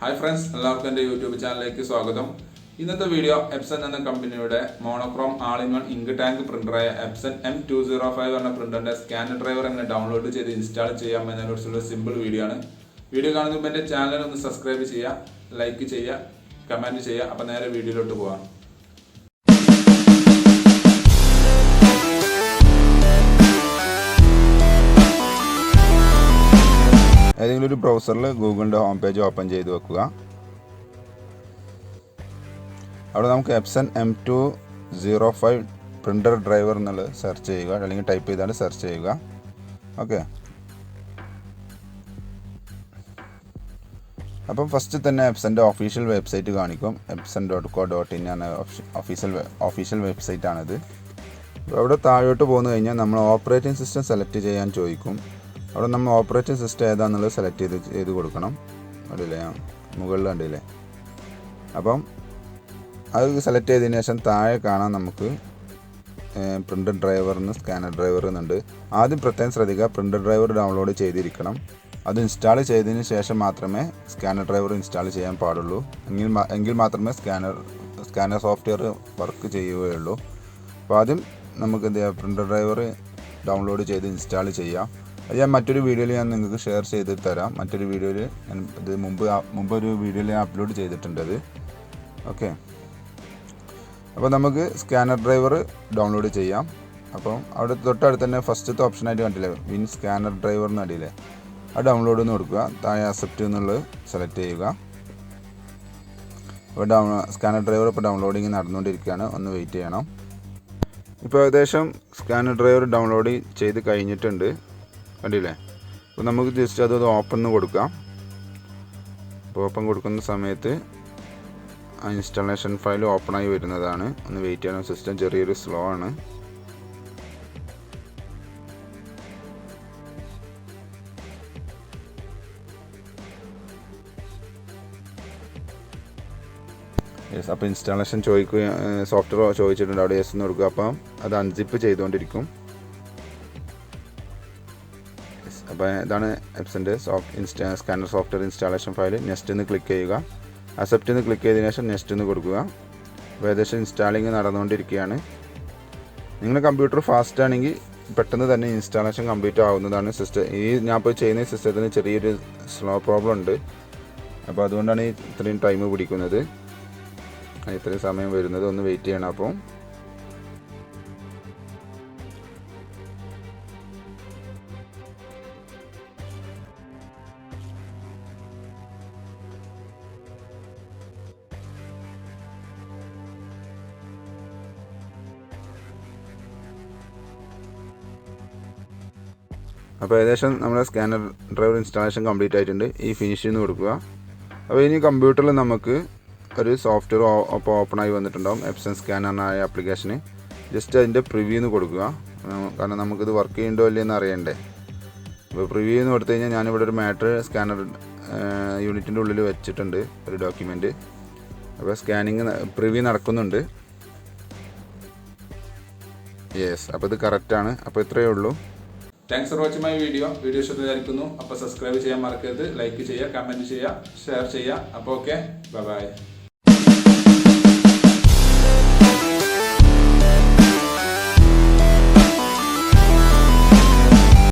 Hi friends, എല്ലാവർക്കും എൻ്റെ YouTube ചാനലിലേക്ക് സ്വാഗതം. ഇന്നത്തെ വീഡിയോ എപ്സൺ എന്ന കമ്പനിയുടെ monochrome all in one ink tank പ്രിന്ററായ എപ്സൺ M205 എന്ന പ്രിന്ററിന്റെ സ്കാനർ ഡ്രൈവർ എങ്ങനെ ഡൗൺലോഡ് ചെയ്ത് ഇൻസ്റ്റാൾ ചെയ്യാം എന്നതിനെക്കുറിച്ചുള്ള സിമ്പിൾ വീഡിയോ ആണ്. വീഡിയോ കാണുന്ന മുമ്പ് എൻ്റെ ചാനൽ ഒന്ന് സബ്സ്ക്രൈബ് ചെയ്യുക, ലൈക്ക് ചെയ്യുക, കമൻറ്റ് ചെയ്യുക. അപ്പോൾ നേരെ വീഡിയോയിലോട്ട് പോകാം. ഏതെങ്കിലും ഒരു ബ്രൗസറിൽ ഗൂഗിളിൻ്റെ ഹോം പേജ് ഓപ്പൺ ചെയ്ത് വെക്കുക. അവിടെ നമുക്ക് എപ്സൺ M205 പ്രിൻ്റർ ഡ്രൈവർ എന്നുള്ളത് സെർച്ച് ചെയ്യുക, അല്ലെങ്കിൽ ടൈപ്പ് ചെയ്താണ് സെർച്ച് ചെയ്യുക. ഓക്കെ, അപ്പം ഫസ്റ്റ് തന്നെ എപ്സൻ്റെ ഒഫീഷ്യൽ വെബ്സൈറ്റ് കാണിക്കും. epson.co.in ആണ് ഒഫീഷ്യൽ വെബ്സൈറ്റ് ആണിത്. അവിടെ താഴോട്ട് പോന്നു കഴിഞ്ഞാൽ നമ്മൾ ഓപ്പറേറ്റിംഗ് സിസ്റ്റം സെലക്ട് ചെയ്യാൻ ചോദിക്കും. അവിടെ നമ്മൾ ഓപ്പറേറ്റിംഗ് സിസ്റ്റം ഏതാണെന്നുള്ളത് സെലക്ട് ചെയ്ത് കൊടുക്കണം. കണ്ടില്ലേ, മുകളിൽ കണ്ടില്ലേ. അപ്പം അത് സെലക്ട് ചെയ്തതിന് ശേഷം താഴെ കാണാൻ നമുക്ക് പ്രിൻ്റർ ഡ്രൈവറിന് സ്കാനർ ഡ്രൈവർ എന്നുണ്ട്. ആദ്യം പ്രത്യേകം ശ്രദ്ധിക്കുക, പ്രിൻ്റർ ഡ്രൈവർ ഡൗൺലോഡ് ചെയ്തിരിക്കണം. അത് ഇൻസ്റ്റാൾ ചെയ്തതിന് ശേഷം മാത്രമേ സ്കാനർ ഡ്രൈവർ ഇൻസ്റ്റാൾ ചെയ്യാൻ പാടുള്ളൂ. എങ്കിൽ മാത്രമേ സ്കാനർ സോഫ്റ്റ്വെയർ വർക്ക് ചെയ്യുകയുള്ളൂ. അപ്പോൾ ആദ്യം നമുക്ക് എന്ത് ചെയ്യാം, പ്രിൻ്റർ ഡ്രൈവർ ഡൗൺലോഡ് ചെയ്ത് ഇൻസ്റ്റാൾ ചെയ്യാം. അത് ഞാൻ മറ്റൊരു വീഡിയോയിൽ നിങ്ങൾക്ക് ഷെയർ ചെയ്ത് തരാം. മറ്റൊരു വീഡിയോയിൽ ഞാൻ ഇത് മുമ്പൊരു വീഡിയോയിൽ ഞാൻ അപ്ലോഡ് ചെയ്തിട്ടുണ്ട് അത്. ഓക്കെ, അപ്പോൾ നമുക്ക് സ്കാനർ ഡ്രൈവർ ഡൗൺലോഡ് ചെയ്യാം. അപ്പം അവിടെ തൊട്ടടുത്ത് തന്നെ ഫസ്റ്റത്തെ ഓപ്ഷനായിട്ട് കണ്ടില്ലേ, വിൻ സ്കാനർ ഡ്രൈവർ എന്ന് കണ്ടില്ലേ, അത് ഡൗൺലോഡ് എന്ന് കൊടുക്കുക. താഴെ അക്സെപ്റ്റ് എന്നുള്ളത് സെലക്ട് ചെയ്യുക. അപ്പോൾ സ്കാനർ ഡ്രൈവർ ഇപ്പോൾ ഡൗൺലോഡിങ് നടന്നുകൊണ്ടിരിക്കുകയാണ്, ഒന്ന് വെയിറ്റ് ചെയ്യണം. ഇപ്പോൾ ഏകദേശം സ്കാനർ ഡ്രൈവർ ഡൗൺലോഡ് ചെയ്ത് കഴിഞ്ഞിട്ടുണ്ട്, കണ്ടില്ലേ. അപ്പോൾ നമുക്ക് ജസ്റ്റ് അത് ഓപ്പൺ എന്ന് കൊടുക്കാം. അപ്പോൾ ഓപ്പൺ കൊടുക്കുന്ന സമയത്ത് ആ ഇൻസ്റ്റാളേഷൻ ഫയൽ ഓപ്പണായി വരുന്നതാണ്. ഒന്ന് വെയിറ്റ് ചെയ്യണം, സിസ്റ്റം ചെറിയൊരു സ്ലോ ആണ്. യെസ്, അപ്പോൾ ഇൻസ്റ്റാളേഷൻ സോഫ്റ്റ്വെയർ ചോദിച്ചിട്ടുണ്ട്, അവിടെ യെസ് എന്ന് കൊടുക്കുക. അപ്പം അത് അൺസിപ്പ് ചെയ്തുകൊണ്ടിരിക്കും. അപ്പോൾ ഇതാണ് എപ്സൻ്റെ scanner software installation file. Next എന്ന് ക്ലിക്ക് ചെയ്യുക. അക്സെപ്റ്റ് എന്ന് ക്ലിക്ക് ചെയ്തതിനു ശേഷം നെക്സ്റ്റ് എന്ന് കൊടുക്കുക. അപ്പോൾ ഏകദേശം ഇൻസ്റ്റാളിങ് നടന്നുകൊണ്ടിരിക്കുകയാണ്. നിങ്ങളുടെ കമ്പ്യൂട്ടർ ഫാസ്റ്റ് ആണെങ്കിൽ പെട്ടെന്ന് തന്നെ ഇൻസ്റ്റാളേഷൻ കംപ്ലീറ്റ് ആവുന്നതാണ്. ഞാൻ ഇപ്പോൾ ചെയ്യുന്ന സിസ്റ്റത്തിന് ചെറിയൊരു സ്ലോ പ്രോബ്ലം ഉണ്ട്. അപ്പോൾ അതുകൊണ്ടാണ് ഇത്രയും ടൈം പിടിക്കുന്നത്, ഇത്രയും സമയം വരുന്നത്. ഒന്ന് വെയിറ്റ് ചെയ്യണം. അപ്പോൾ ഏകദേശം നമ്മുടെ സ്കാനർ ഡ്രൈവർ ഇൻസ്റ്റാളേഷൻ കംപ്ലീറ്റ് ആയിട്ടുണ്ട്. ഈ ഫിനിഷ് എന്ന് കൊടുക്കുക. അപ്പോൾ ഇനി കമ്പ്യൂട്ടറിൽ നമുക്ക് ഒരു സോഫ്റ്റ്വെയർ അപ്പോൾ ഓപ്പണായി വന്നിട്ടുണ്ടാകും, എപ്സൺ സ്കാനർ ആയ ആപ്ലിക്കേഷന്. ജസ്റ്റ് അതിൻ്റെ പ്രിവ്യൂ എന്ന് കൊടുക്കുക, കാരണം നമുക്കിത് വർക്ക് ചെയ്യുന്നുണ്ടോ ഇല്ലയെന്ന് അറിയണ്ടേ. അപ്പോൾ പ്രിവ്യൂ എന്ന് കൊടുത്തു കഴിഞ്ഞാൽ ഞാനിവിടെ ഒരു മാറ്റർ സ്കാനർ യൂണിറ്റിൻ്റെ ഉള്ളിൽ വെച്ചിട്ടുണ്ട്, ഒരു ഡോക്യുമെൻറ്റ്. അപ്പോൾ സ്കാനിങ് പ്രിവ്യൂ നടക്കുന്നുണ്ട്. യെസ്, അപ്പോൾ ഇത് കറക്റ്റാണ്. അപ്പോൾ ഇത്രയേ ഉള്ളൂ. Thanks for watching my video ഇഷ്ടമായിരിക്കുന്നു. അപ്പോൾ സബ്സ്ക്രൈബ് ചെയ്യാൻ മറക്കരുത്, ലൈക്ക് ചെയ്യുക, കമൻറ്റ് ചെയ്യുക, ഷെയർ ചെയ്യുക. അപ്പോൾ ഓക്കെ, ബൈ.